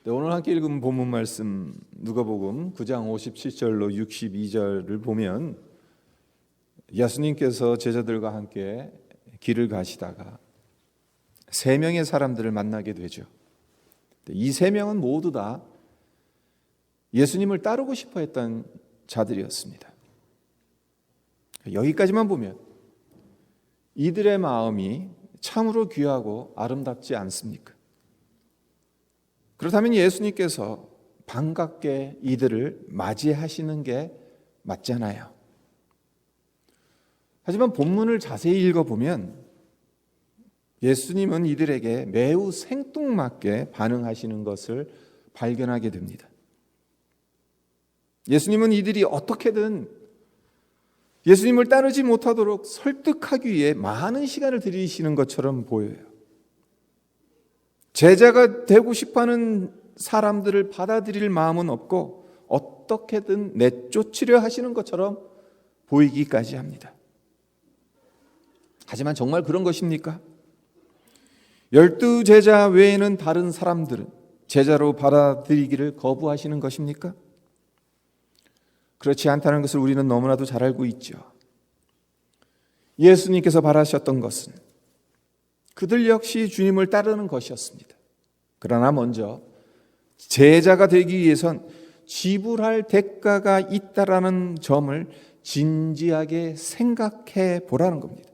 네, 오늘 함께 읽은 본문 말씀 누가복음 9장 57절로 62절을 보면 예수님께서 제자들과 함께 길을 가시다가 세 명의 사람들을 만나게 되죠. 이 세 명은 모두 다 예수님을 따르고 싶어 했던 자들이었습니다. 여기까지만 보면 이들의 마음이 참으로 귀하고 아름답지 않습니까? 그렇다면 예수님께서 반갑게 이들을 맞이하시는 게 맞잖아요. 하지만 본문을 자세히 읽어보면 예수님은 이들에게 매우 생뚱맞게 반응하시는 것을 발견하게 됩니다. 예수님은 이들이 어떻게든 예수님을 따르지 못하도록 설득하기 위해 많은 시간을 들이시는 것처럼 보여요. 제자가 되고 싶어하는 사람들을 받아들일 마음은 없고 어떻게든 내쫓으려 하시는 것처럼 보이기까지 합니다. 하지만 정말 그런 것입니까? 12 제자 외에는 다른 사람들은 제자로 받아들이기를 거부하시는 것입니까? 그렇지 않다는 것을 우리는 너무나도 잘 알고 있죠. 예수님께서 바라셨던 것은 그들 역시 주님을 따르는 것이었습니다. 그러나 먼저 제자가 되기 위해선 지불할 대가가 있다라는 점을 진지하게 생각해 보라는 겁니다.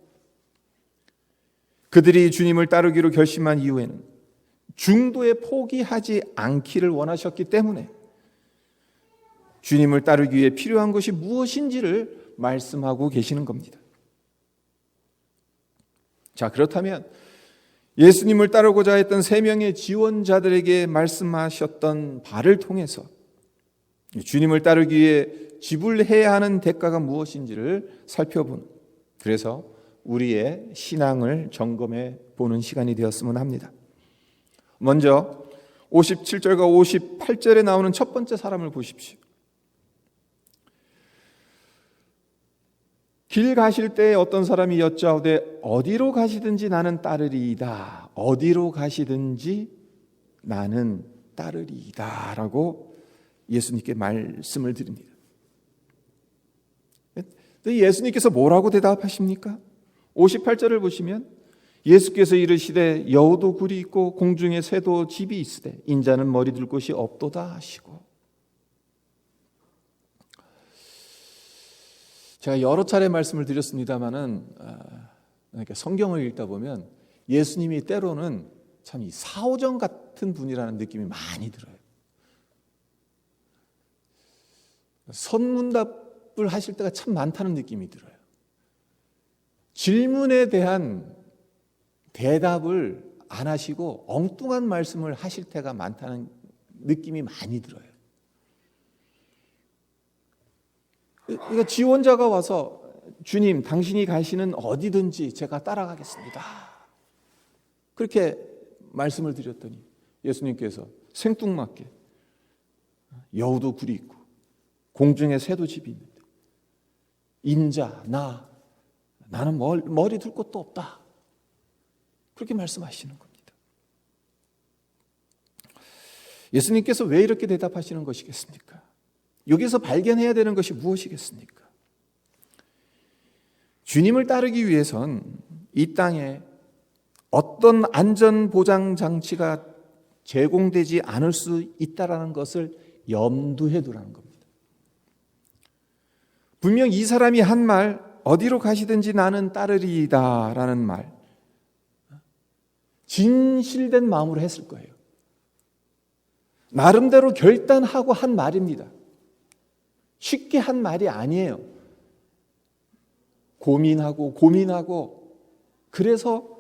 그들이 주님을 따르기로 결심한 이후에는 중도에 포기하지 않기를 원하셨기 때문에 주님을 따르기 위해 필요한 것이 무엇인지를 말씀하고 계시는 겁니다. 자, 그렇다면 예수님을 따르고자 했던 세 명의 지원자들에게 말씀하셨던 바를 통해서 주님을 따르기 위해 지불해야 하는 대가가 무엇인지를 살펴보는, 그래서 우리의 신앙을 점검해 보는 시간이 되었으면 합니다. 먼저 57절과 58절에 나오는 첫 번째 사람을 보십시오. 길 가실 때 어떤 사람이 여짜오되 어디로 가시든지 나는 따르리이다. 어디로 가시든지 나는 따르리이다 라고 예수님께 말씀을 드립니다. 예수님께서 뭐라고 대답하십니까? 58절을 보시면 예수께서 이르시되 여우도 굴이 있고 공중에 새도 집이 있으되 인자는 머리 둘 곳이 없도다 하시고, 제가 여러 차례 말씀을 드렸습니다마는 그러니까 성경을 읽다 보면 예수님이 때로는 참 이 사오정 같은 분이라는 느낌이 많이 들어요. 선문답을 하실 때가 참 많다는 느낌이 들어요. 질문에 대한 대답을 안 하시고 엉뚱한 말씀을 하실 때가 많다는 느낌이 많이 들어요. 그러니까 지원자가 와서 주님, 당신이 가시는 어디든지 제가 따라가겠습니다. 그렇게 말씀을 드렸더니 예수님께서 생뚱맞게 여우도 굴이 있고 공중에 새도 집이 있는데 인자, 나는 머리 둘 곳도 없다. 그렇게 말씀하시는 겁니다. 예수님께서 왜 이렇게 대답하시는 것이겠습니까? 여기서 발견해야 되는 것이 무엇이겠습니까? 주님을 따르기 위해선 이 땅에 어떤 안전보장 장치가 제공되지 않을 수 있다는 것을 염두에 두라는 겁니다. 분명 이 사람이 한 말, 어디로 가시든지 나는 따르리이다 라는 말, 진실된 마음으로 했을 거예요. 나름대로 결단하고 한 말입니다. 쉽게 한 말이 아니에요. 고민하고 그래서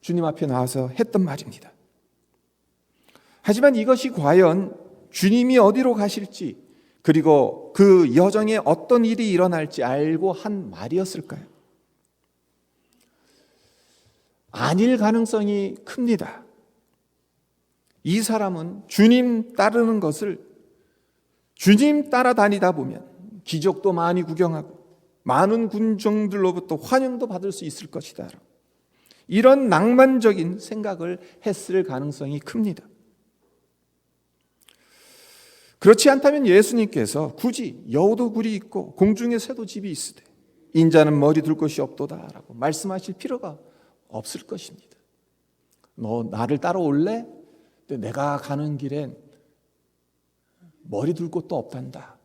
주님 앞에 나와서 했던 말입니다. 하지만 이것이 과연 주님이 어디로 가실지, 그리고 그 여정에 어떤 일이 일어날지 알고 한 말이었을까요? 아닐 가능성이 큽니다. 이 사람은 주님 따르는 것을, 주님 따라다니다 보면 기적도 많이 구경하고 많은 군중들로부터 환영도 받을 수 있을 것이다, 이런 낭만적인 생각을 했을 가능성이 큽니다. 그렇지 않다면 예수님께서 굳이 여우도 굴이 있고 공중에 새도 집이 있으되 인자는 머리 둘 곳이 없도다라고 말씀하실 필요가 없을 것입니다. 너 나를 따라올래? 근데 내가 가는 길엔 머리 둘 곳도 없단다.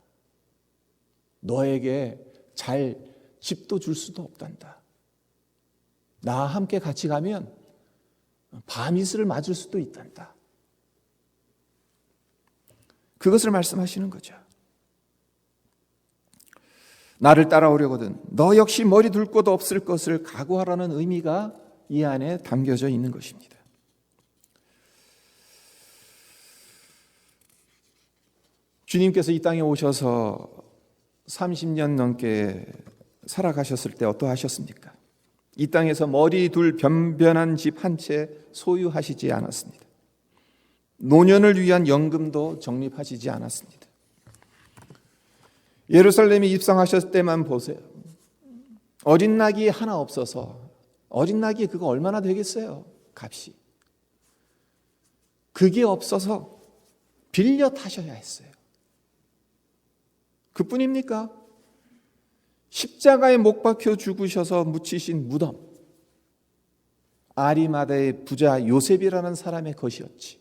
너에게 잘 집도 줄 수도 없단다. 나와 함께 같이 가면 밤이슬을 맞을 수도 있단다. 그것을 말씀하시는 거죠. 나를 따라오려거든 너 역시 머리 둘 곳 없을 것을 각오하라는 의미가 이 안에 담겨져 있는 것입니다. 주님께서 이 땅에 오셔서 30년 넘게 살아가셨을 때 어떠하셨습니까? 이 땅에서 머리 둘 변변한 집 한 채 소유하시지 않았습니다. 노년을 위한 연금도 적립하시지 않았습니다. 예루살렘에 입성하셨을 때만 보세요. 어린 낙이 하나 없어서 어린 낙이 그거 얼마나 되겠어요? 값이. 그게 없어서 빌려 타셔야 했어요. 그뿐입니까? 십자가에 못 박혀 죽으셔서 묻히신 무덤, 아리마다의 부자 요셉이라는 사람의 것이었지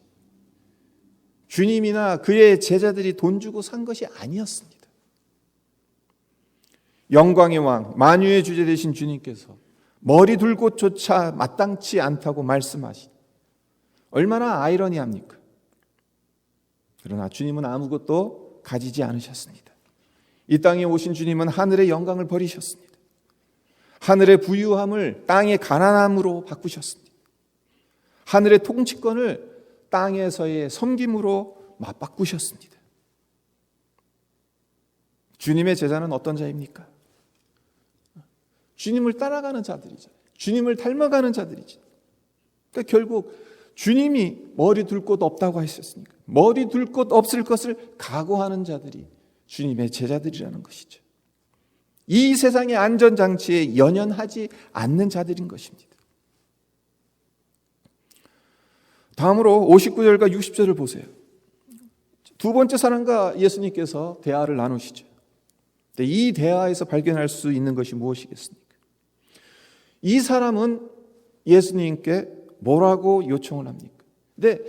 주님이나 그의 제자들이 돈 주고 산 것이 아니었습니다. 영광의 왕, 만유의 주제 되신 주님께서 머리 둘 곳조차 마땅치 않다고 말씀하신, 얼마나 아이러니합니까? 그러나 주님은 아무것도 가지지 않으셨습니다. 이 땅에 오신 주님은 하늘의 영광을 버리셨습니다. 하늘의 부유함을 땅의 가난함으로 바꾸셨습니다. 하늘의 통치권을 땅에서의 섬김으로 맞바꾸셨습니다. 주님의 제자는 어떤 자입니까? 주님을 따라가는 자들이잖아요. 주님을 닮아가는 자들이죠. 그러니까 결국 주님이 머리 둘 곳 없다고 하셨으니까 머리 둘 곳 없을 것을 각오하는 자들이 주님의 제자들이라는 것이죠. 이 세상의 안전장치에 연연하지 않는 자들인 것입니다. 다음으로 59절과 60절을 보세요. 두 번째 사람과 예수님께서 대화를 나누시죠. 이 대화에서 발견할 수 있는 것이 무엇이겠습니까? 이 사람은 예수님께 뭐라고 요청을 합니까? 근데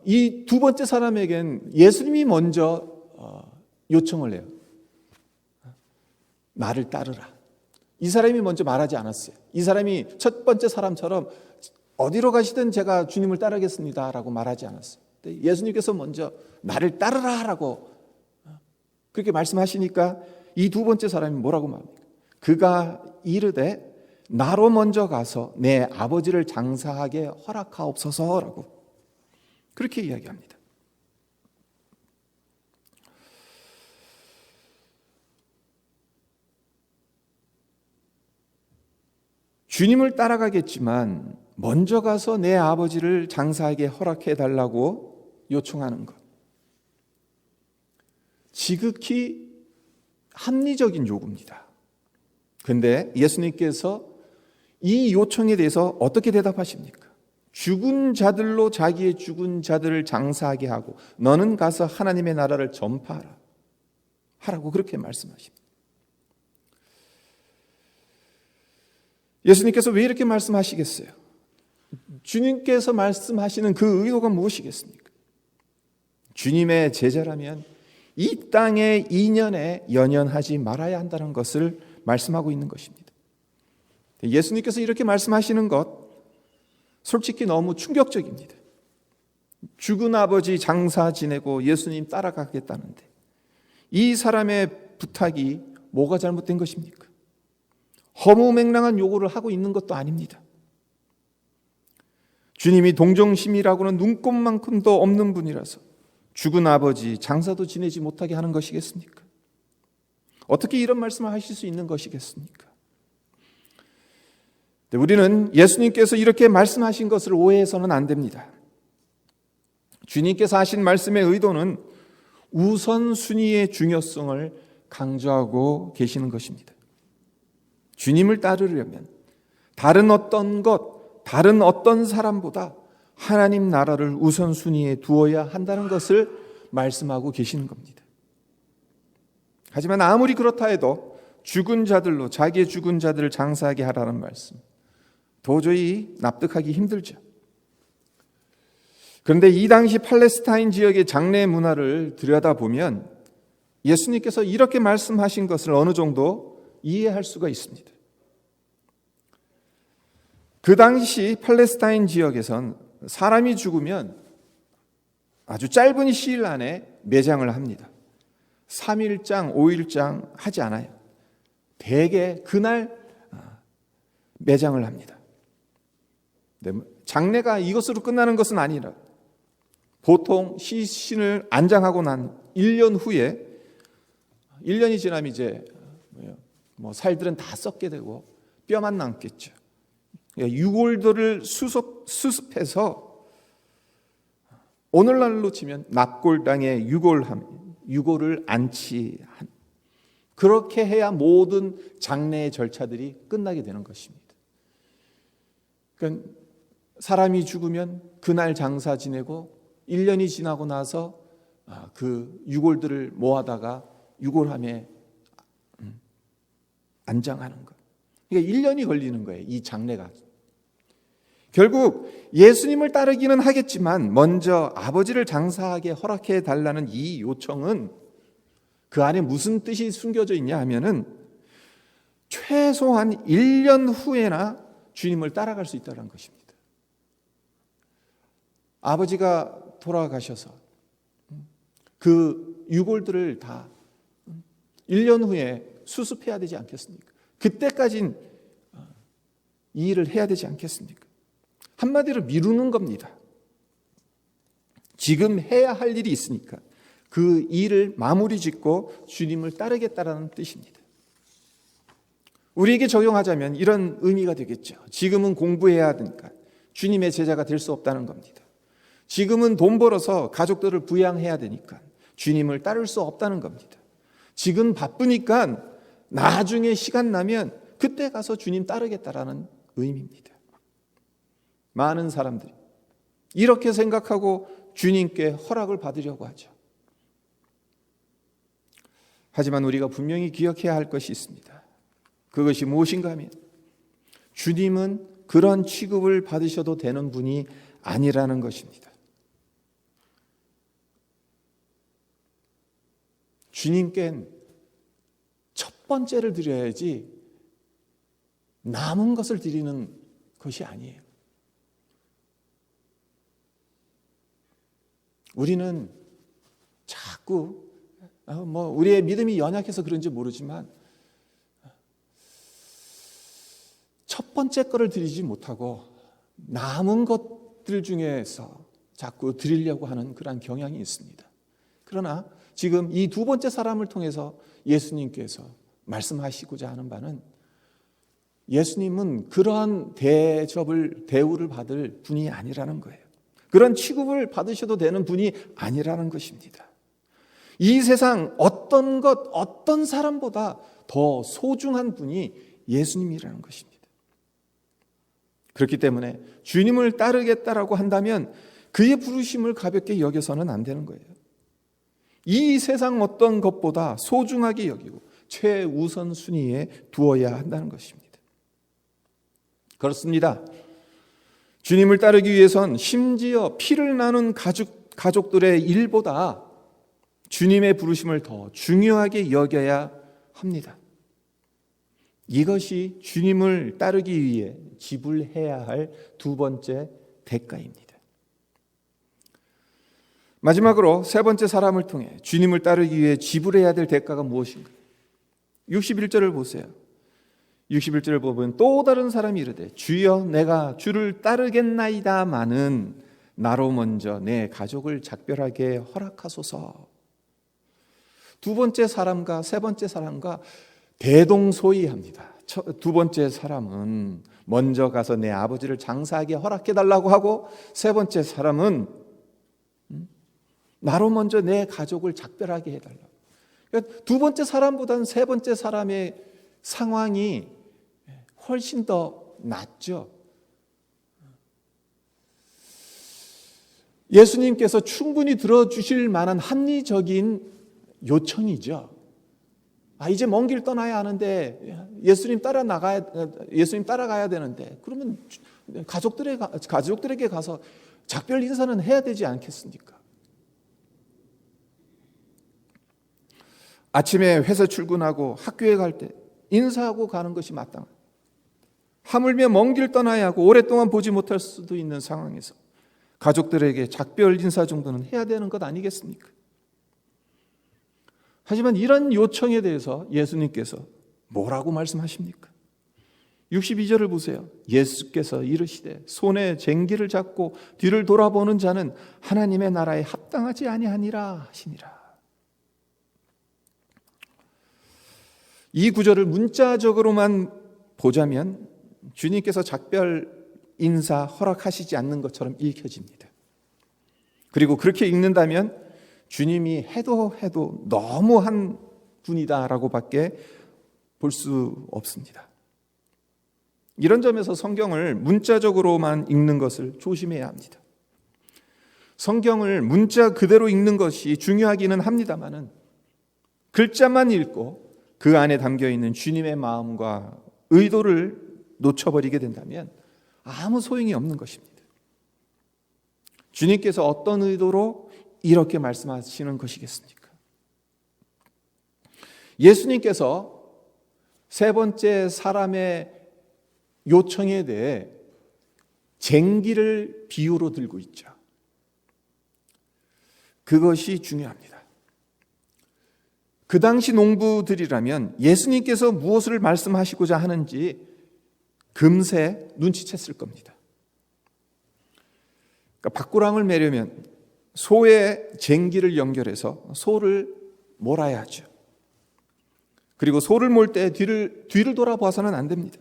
이 두 번째 사람에겐 예수님이 먼저 요청을 해요. 나를 따르라. 이 사람이 먼저 말하지 않았어요. 이 사람이 첫 번째 사람처럼 어디로 가시든 제가 주님을 따르겠습니다 라고 말하지 않았어요. 예수님께서 먼저 나를 따르라 라고 그렇게 말씀하시니까 이 두 번째 사람이 뭐라고 말합니까? 그가 이르되 나로 먼저 가서 내 아버지를 장사하게 허락하옵소서라고 그렇게 이야기합니다. 주님을 따라가겠지만 먼저 가서 내 아버지를 장사하게 허락해 달라고 요청하는 것. 지극히 합리적인 요구입니다. 그런데 예수님께서 이 요청에 대해서 어떻게 대답하십니까? 죽은 자들로 자기의 죽은 자들을 장사하게 하고 너는 가서 하나님의 나라를 전파하라 하라고 그렇게 말씀하십니다. 예수님께서 왜 이렇게 말씀하시겠어요? 주님께서 말씀하시는 그 의도가 무엇이겠습니까? 주님의 제자라면 이 땅의 인연에 연연하지 말아야 한다는 것을 말씀하고 있는 것입니다. 예수님께서 이렇게 말씀하시는 것 솔직히 너무 충격적입니다. 죽은 아버지 장사 지내고 예수님 따라가겠다는데 이 사람의 부탁이 뭐가 잘못된 것입니까? 허무맹랑한 요구를 하고 있는 것도 아닙니다. 주님이 동정심이라고는 눈꼽만큼도 없는 분이라서 죽은 아버지 장사도 지내지 못하게 하는 것이겠습니까? 어떻게 이런 말씀을 하실 수 있는 것이겠습니까? 우리는 예수님께서 이렇게 말씀하신 것을 오해해서는 안 됩니다. 주님께서 하신 말씀의 의도는 우선순위의 중요성을 강조하고 계시는 것입니다. 주님을 따르려면 다른 어떤 것, 다른 어떤 사람보다 하나님 나라를 우선순위에 두어야 한다는 것을 말씀하고 계시는 겁니다. 하지만 아무리 그렇다 해도 죽은 자들로 자기의 죽은 자들을 장사하게 하라는 말씀, 도저히 납득하기 힘들죠. 그런데 이 당시 팔레스타인 지역의 장례 문화를 들여다보면 예수님께서 이렇게 말씀하신 것을 어느 정도 이해할 수가 있습니다. 그 당시 팔레스타인 지역에선 사람이 죽으면 아주 짧은 시일 안에 매장을 합니다. 3일장, 5일장 하지 않아요. 대개 그날 매장을 합니다. 장례가 이것으로 끝나는 것은 아니라 보통 시신을 안장하고 난 1년 후에 1년이 지나면 이제 살들은 다 썩게 되고 뼈만 남겠죠. 유골들을 수습해서 오늘날로 치면 납골당에 유골을 안치한, 그렇게 해야 모든 장례의 절차들이 끝나게 되는 것입니다. 그러니까 사람이 죽으면 그날 장사 지내고 1년이 지나고 나서 그 유골들을 모아다가 유골함에 안장하는 것. 그러니까 1년이 걸리는 거예요, 이 장례가. 결국 예수님을 따르기는 하겠지만 먼저 아버지를 장사하게 허락해 달라는 이 요청은 그 안에 무슨 뜻이 숨겨져 있냐 하면은 최소한 1년 후에나 주님을 따라갈 수 있다는 것입니다. 아버지가 돌아가셔서 그 유골들을 다 1년 후에 수습해야 되지 않겠습니까? 그때까진 이 일을 해야 되지 않겠습니까? 한마디로 미루는 겁니다. 지금 해야 할 일이 있으니까 그 일을 마무리 짓고 주님을 따르겠다라는 뜻입니다. 우리에게 적용하자면 이런 의미가 되겠죠. 지금은 공부해야 하니까 주님의 제자가 될 수 없다는 겁니다. 지금은 돈 벌어서 가족들을 부양해야 되니까 주님을 따를 수 없다는 겁니다. 지금 바쁘니까 나중에 시간 나면 그때 가서 주님 따르겠다라는 의미입니다. 많은 사람들이 이렇게 생각하고 주님께 허락을 받으려고 하죠. 하지만 우리가 분명히 기억해야 할 것이 있습니다. 그것이 무엇인가 하면 주님은 그런 취급을 받으셔도 되는 분이 아니라는 것입니다. 주님께는 첫 번째를 드려야지 남은 것을 드리는 것이 아니에요. 우리는 자꾸 우리의 믿음이 연약해서 그런지 모르지만 첫 번째 거를 드리지 못하고 남은 것들 중에서 자꾸 드리려고 하는 그런 경향이 있습니다. 그러나 지금 이 두 번째 사람을 통해서 예수님께서 말씀하시고자 하는 바는 예수님은 그러한 대우를 받을 분이 아니라는 거예요. 그런 취급을 받으셔도 되는 분이 아니라는 것입니다. 이 세상 어떤 사람보다 더 소중한 분이 예수님이라는 것입니다. 그렇기 때문에 주님을 따르겠다라고 한다면 그의 부르심을 가볍게 여겨서는 안 되는 거예요. 이 세상 어떤 것보다 소중하게 여기고 최우선 순위에 두어야 한다는 것입니다. 그렇습니다. 주님을 따르기 위해선 심지어 피를 나눈 가족들의 일보다 주님의 부르심을 더 중요하게 여겨야 합니다. 이것이 주님을 따르기 위해 지불해야 할 두 번째 대가입니다. 마지막으로 세 번째 사람을 통해 주님을 따르기 위해 지불해야 될 대가가 무엇인가? 61절을 보세요. 61절을 보면 또 다른 사람이 이르되 주여 내가 주를 따르겠나이다마는 나로 먼저 내 가족을 작별하게 허락하소서. 두 번째 사람과 세 번째 사람과 대동소이합니다. 두 번째 사람은 먼저 가서 내 아버지를 장사하게 허락해달라고 하고, 세 번째 사람은 나로 먼저 내 가족을 작별하게 해달라고. 그러니까 두 번째 사람보다는 세 번째 사람의 상황이 훨씬 더 낫죠. 예수님께서 충분히 들어주실 만한 합리적인 요청이죠. 이제 먼 길 떠나야 하는데 예수님 따라가야 되는데 그러면 가족들에게 가서 작별 인사는 해야 되지 않겠습니까? 아침에 회사 출근하고 학교에 갈 때 인사하고 가는 것이 마땅합니다. 하물며 먼 길 떠나야 하고 오랫동안 보지 못할 수도 있는 상황에서 가족들에게 작별 인사 정도는 해야 되는 것 아니겠습니까? 하지만 이런 요청에 대해서 예수님께서 뭐라고 말씀하십니까? 62절을 보세요. 예수께서 이르시되 손에 쟁기를 잡고 뒤를 돌아보는 자는 하나님의 나라에 합당하지 아니하니라 하시니라. 이 구절을 문자적으로만 보자면 주님께서 작별 인사 허락하시지 않는 것처럼 읽혀집니다. 그리고 그렇게 읽는다면 주님이 해도 너무한 분이다라고 밖에 볼 수 없습니다. 이런 점에서 성경을 문자적으로만 읽는 것을 조심해야 합니다. 성경을 문자 그대로 읽는 것이 중요하기는 합니다만은 글자만 읽고 그 안에 담겨있는 주님의 마음과 의도를 놓쳐버리게 된다면 아무 소용이 없는 것입니다. 주님께서 어떤 의도로 이렇게 말씀하시는 것이겠습니까? 예수님께서 세 번째 사람의 요청에 대해 쟁기를 비유로 들고 있죠. 그것이 중요합니다. 그 당시 농부들이라면 예수님께서 무엇을 말씀하시고자 하는지 금세 눈치챘을 겁니다. 그러니까 밭구랑을 매려면 소의 쟁기를 연결해서 소를 몰아야 하죠. 그리고 소를 몰 때 뒤를 돌아봐서는 안 됩니다.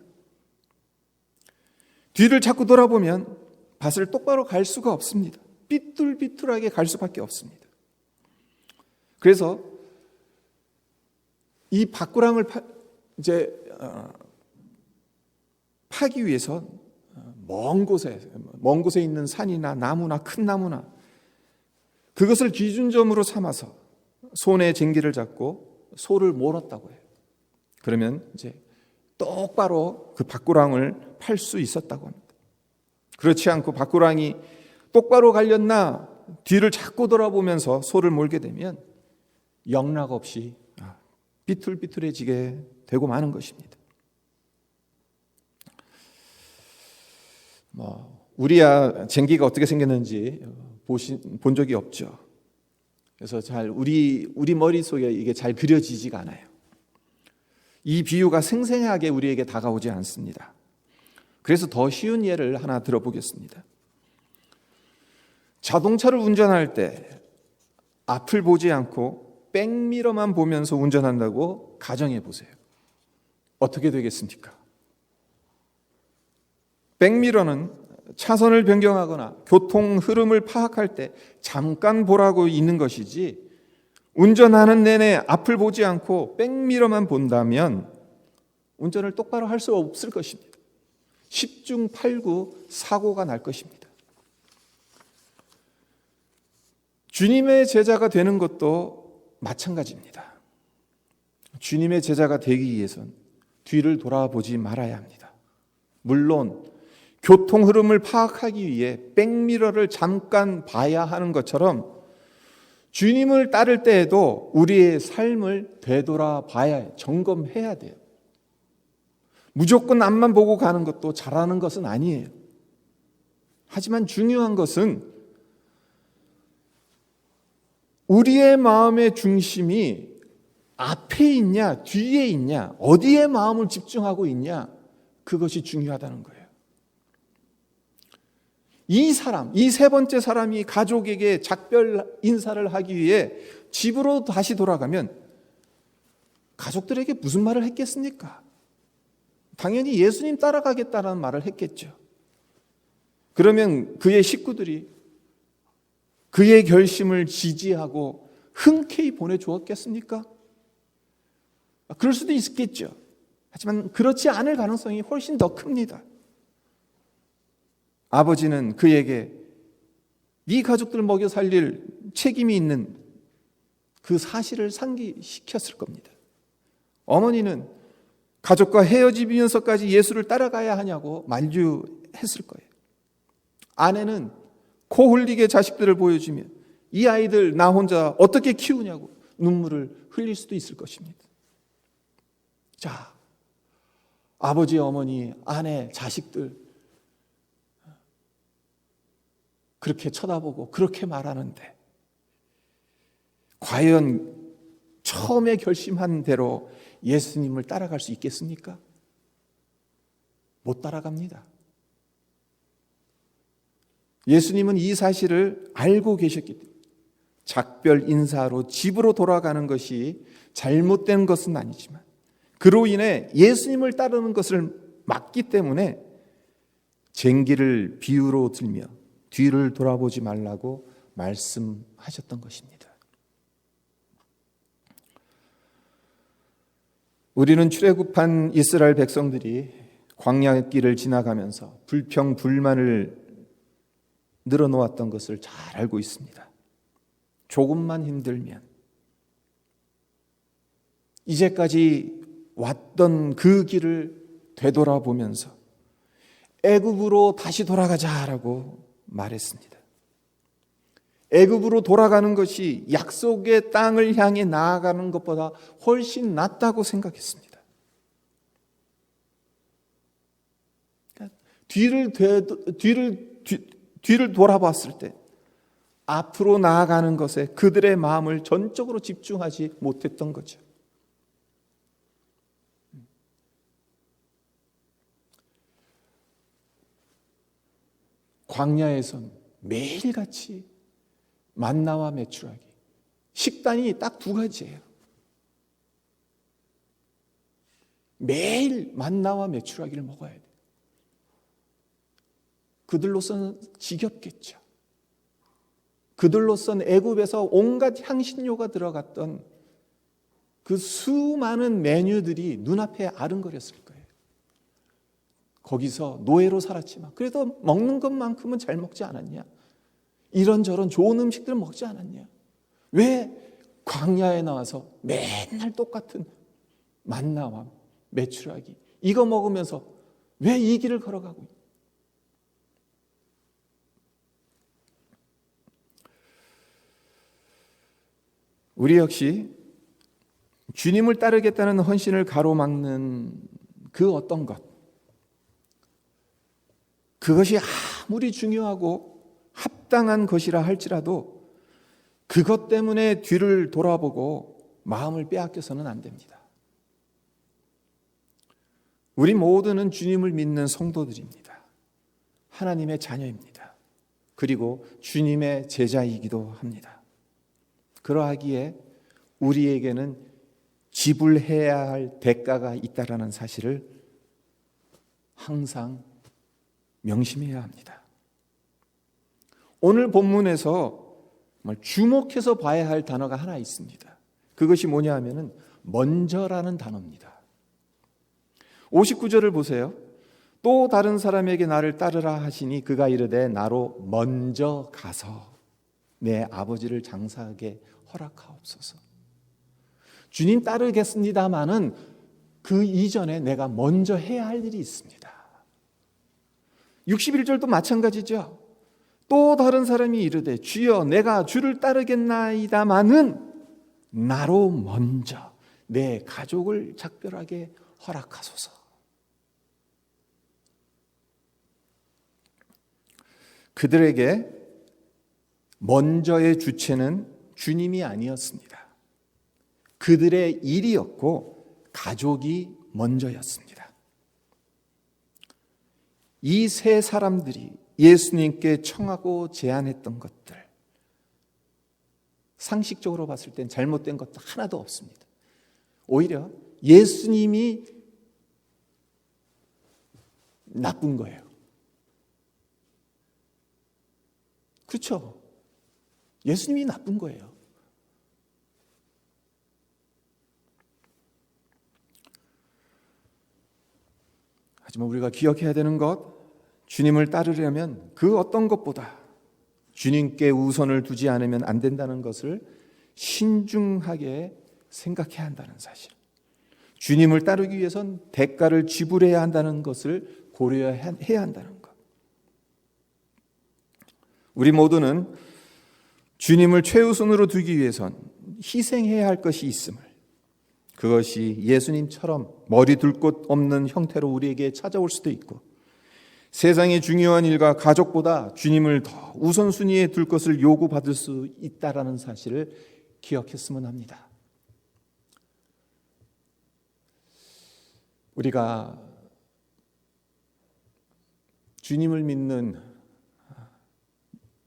뒤를 자꾸 돌아보면 밭을 똑바로 갈 수가 없습니다. 삐뚤삐뚤하게 갈 수밖에 없습니다. 그래서 이 밭구랑을 파기 위해서 먼 곳에 있는 산이나 나무나 큰 나무나 그것을 기준점으로 삼아서 손에 쟁기를 잡고 소를 몰았다고 해요. 그러면 이제 똑바로 그 밭구랑을 팔 수 있었다고 합니다. 그렇지 않고 밭구랑이 똑바로 갈렸나 뒤를 자꾸 돌아보면서 소를 몰게 되면 영락없이 삐뚤삐뚤해지게 되고 마는 것입니다. 우리야 쟁기가 어떻게 생겼는지 본 적이 없죠. 그래서 잘 우리 머릿속에 이게 잘 그려지지가 않아요. 이 비유가 생생하게 우리에게 다가오지 않습니다. 그래서 더 쉬운 예를 하나 들어보겠습니다. 자동차를 운전할 때 앞을 보지 않고 백미러만 보면서 운전한다고 가정해 보세요. 어떻게 되겠습니까? 백미러는 차선을 변경하거나 교통 흐름을 파악할 때 잠깐 보라고 있는 것이지 운전하는 내내 앞을 보지 않고 백미러만 본다면 운전을 똑바로 할 수 없을 것입니다. 10중 8구 사고가 날 것입니다. 주님의 제자가 되는 것도 마찬가지입니다. 주님의 제자가 되기 위해선 뒤를 돌아보지 말아야 합니다. 물론 교통 흐름을 파악하기 위해 백미러를 잠깐 봐야 하는 것처럼 주님을 따를 때에도 우리의 삶을 되돌아봐야 해요. 점검해야 돼요. 무조건 앞만 보고 가는 것도 잘하는 것은 아니에요. 하지만 중요한 것은 우리의 마음의 중심이 앞에 있냐, 뒤에 있냐, 어디에 마음을 집중하고 있냐, 그것이 중요하다는 거예요. 이 세 번째 사람이 가족에게 작별 인사를 하기 위해 집으로 다시 돌아가면 가족들에게 무슨 말을 했겠습니까? 당연히 예수님 따라가겠다라는 말을 했겠죠. 그러면 그의 식구들이 그의 결심을 지지하고 흔쾌히 보내주었겠습니까? 그럴 수도 있겠죠. 하지만 그렇지 않을 가능성이 훨씬 더 큽니다. 아버지는 그에게 네 가족들 먹여 살릴 책임이 있는 그 사실을 상기시켰을 겁니다. 어머니는 가족과 헤어지면서까지 예수를 따라가야 하냐고 만류했을 거예요. 아내는 코 흘리게 자식들을 보여주며 이 아이들 나 혼자 어떻게 키우냐고 눈물을 흘릴 수도 있을 것입니다. 자, 아버지, 어머니, 아내, 자식들 그렇게 쳐다보고 그렇게 말하는데 과연 처음에 결심한 대로 예수님을 따라갈 수 있겠습니까? 못 따라갑니다. 예수님은 이 사실을 알고 계셨기 때문에 작별 인사로 집으로 돌아가는 것이 잘못된 것은 아니지만 그로 인해 예수님을 따르는 것을 막기 때문에 쟁기를 비유로 들며 뒤를 돌아보지 말라고 말씀하셨던 것입니다. 우리는 출애굽한 이스라엘 백성들이 광야길을 지나가면서 불평, 불만을 늘어놓았던 것을 잘 알고 있습니다. 조금만 힘들면 이제까지 왔던 그 길을 되돌아보면서 애굽으로 다시 돌아가자라고 말했습니다. 애굽으로 돌아가는 것이 약속의 땅을 향해 나아가는 것보다 훨씬 낫다고 생각했습니다. 그러니까 뒤를 돌아봤을 때 앞으로 나아가는 것에 그들의 마음을 전적으로 집중하지 못했던 거죠. 광야에선 매일같이 만나와 메추라기, 식단이 딱 두 가지예요. 매일 만나와 메추라기를 먹어야 돼요. 그들로서는 지겹겠죠. 그들로서는 애굽에서 온갖 향신료가 들어갔던 그 수많은 메뉴들이 눈앞에 아른거렸을 거예요. 거기서 노예로 살았지만 그래도 먹는 것만큼은 잘 먹지 않았냐? 이런저런 좋은 음식들을 먹지 않았냐? 왜 광야에 나와서 맨날 똑같은 만나와 메추라기 이거 먹으면서 왜 이 길을 걸어가고 있냐? 우리 역시 주님을 따르겠다는 헌신을 가로막는 그 어떤 것, 그것이 아무리 중요하고 합당한 것이라 할지라도 그것 때문에 뒤를 돌아보고 마음을 빼앗겨서는 안 됩니다. 우리 모두는 주님을 믿는 성도들입니다. 하나님의 자녀입니다. 그리고 주님의 제자이기도 합니다. 그러하기에 우리에게는 지불해야 할 대가가 있다라는 사실을 항상 명심해야 합니다. 오늘 본문에서 정말 주목해서 봐야 할 단어가 하나 있습니다. 그것이 뭐냐 하면은 먼저라는 단어입니다. 59절을 보세요. 또 다른 사람에게 나를 따르라 하시니 그가 이르되 나로 먼저 가서 내 아버지를 장사하게 허락하옵소서. 주님 따르겠습니다마는 그 이전에 내가 먼저 해야 할 일이 있습니다. 61절도 마찬가지죠. 또 다른 사람이 이르되 주여 내가 주를 따르겠나이다마는 나로 먼저 내 가족을 작별하게 허락하소서. 그들에게 먼저의 주체는 주님이 아니었습니다. 그들의 일이었고 가족이 먼저였습니다. 이 세 사람들이 예수님께 청하고 제안했던 것들, 상식적으로 봤을 땐 잘못된 것도 하나도 없습니다. 오히려 예수님이 나쁜 거예요. 그렇죠? 예수님이 나쁜 거예요. 하지만 우리가 기억해야 되는 것, 주님을 따르려면 그 어떤 것보다 주님께 우선을 두지 않으면 안 된다는 것을 신중하게 생각해야 한다는 사실. 주님을 따르기 위해선 대가를 지불해야 한다는 것을 고려해야 한다는 것. 우리 모두는 주님을 최우선으로 두기 위해선 희생해야 할 것이 있음을, 그것이 예수님처럼 머리 둘 곳 없는 형태로 우리에게 찾아올 수도 있고, 세상의 중요한 일과 가족보다 주님을 더 우선순위에 둘 것을 요구받을 수 있다라는 사실을 기억했으면 합니다. 우리가 주님을 믿는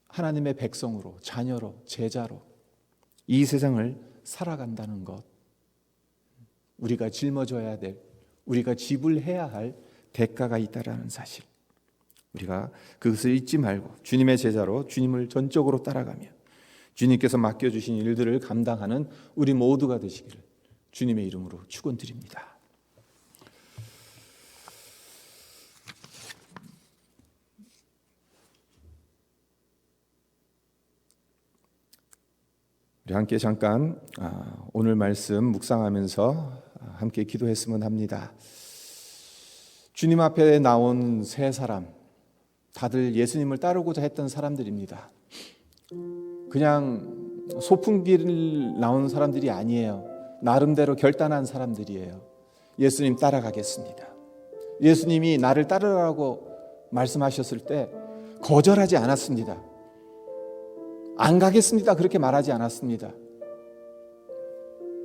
하나님의 백성으로, 자녀로, 제자로 이 세상을 살아간다는 것, 우리가 짊어져야 될, 우리가 지불해야 할 대가가 있다라는 사실, 우리가 그것을 잊지 말고 주님의 제자로 주님을 전적으로 따라가며 주님께서 맡겨주신 일들을 감당하는 우리 모두가 되시기를 주님의 이름으로 축원드립니다. 우리 함께 잠깐 오늘 말씀 묵상하면서 함께 기도했으면 합니다. 주님 앞에 나온 세 사람, 다들 예수님을 따르고자 했던 사람들입니다. 그냥 소풍길 나온 사람들이 아니에요. 나름대로 결단한 사람들이에요. 예수님 따라가겠습니다. 예수님이 나를 따르라고 말씀하셨을 때 거절하지 않았습니다. 안 가겠습니다. 그렇게 말하지 않았습니다.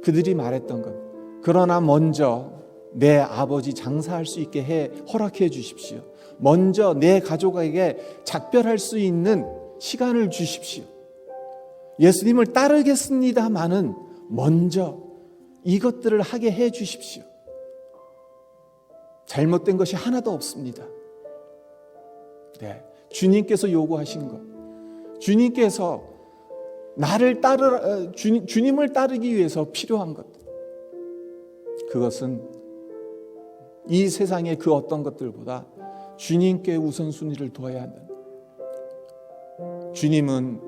그들이 말했던 것, 그러나 먼저 내 아버지 장사할 수 있게 허락해 주십시오. 먼저 내 가족에게 작별할 수 있는 시간을 주십시오. 예수님을 따르겠습니다마는 먼저 이것들을 하게 해 주십시오. 잘못된 것이 하나도 없습니다. 네, 주님께서 요구하신 것, 주님께서 주님을 따르기 위해서 필요한 것, 그것은 이 세상의 그 어떤 것들보다 주님께 우선순위를 둬야 한다. 주님은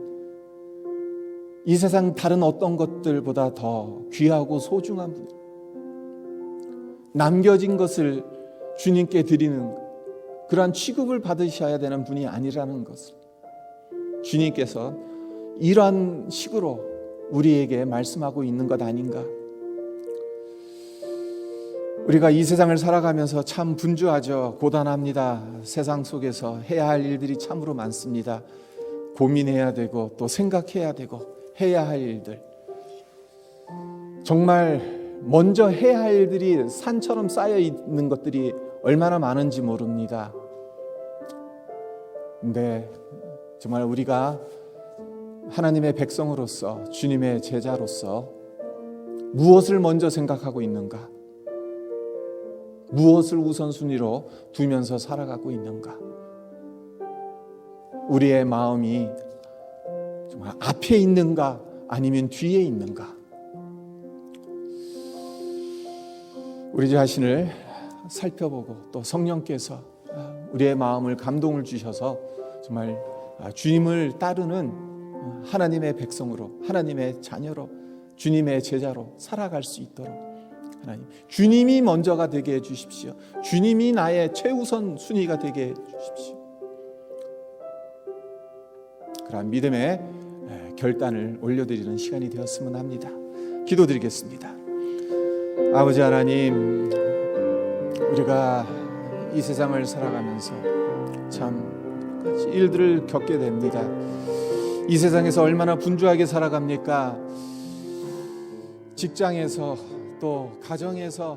이 세상 다른 어떤 것들보다 더 귀하고 소중한 분, 남겨진 것을 주님께 드리는 그러한 취급을 받으셔야 되는 분이 아니라는 것을 주님께서 이러한 식으로 우리에게 말씀하고 있는 것 아닌가. 우리가 이 세상을 살아가면서 참 분주하죠. 고단합니다. 세상 속에서 해야 할 일들이 참으로 많습니다. 고민해야 되고 또 생각해야 되고 해야 할 일들, 정말 먼저 해야 할 일들이 산처럼 쌓여 있는 것들이 얼마나 많은지 모릅니다. 근데 정말 우리가 하나님의 백성으로서, 주님의 제자로서 무엇을 먼저 생각하고 있는가? 무엇을 우선순위로 두면서 살아가고 있는가? 우리의 마음이 정말 앞에 있는가 아니면 뒤에 있는가? 우리 자신을 살펴보고 또 성령께서 우리의 마음을 감동을 주셔서 정말 주님을 따르는 하나님의 백성으로, 하나님의 자녀로, 주님의 제자로 살아갈 수 있도록 하나님, 주님이 먼저가 되게 해 주십시오. 주님이 나의 최우선 순위가 되게 해 주십시오. 그러한 믿음의 결단을 올려드리는 시간이 되었으면 합니다. 기도드리겠습니다. 아버지 하나님, 우리가 이 세상을 살아가면서 참 일들을 겪게 됩니다. 이 세상에서 얼마나 분주하게 살아갑니까? 직장에서 또 가정에서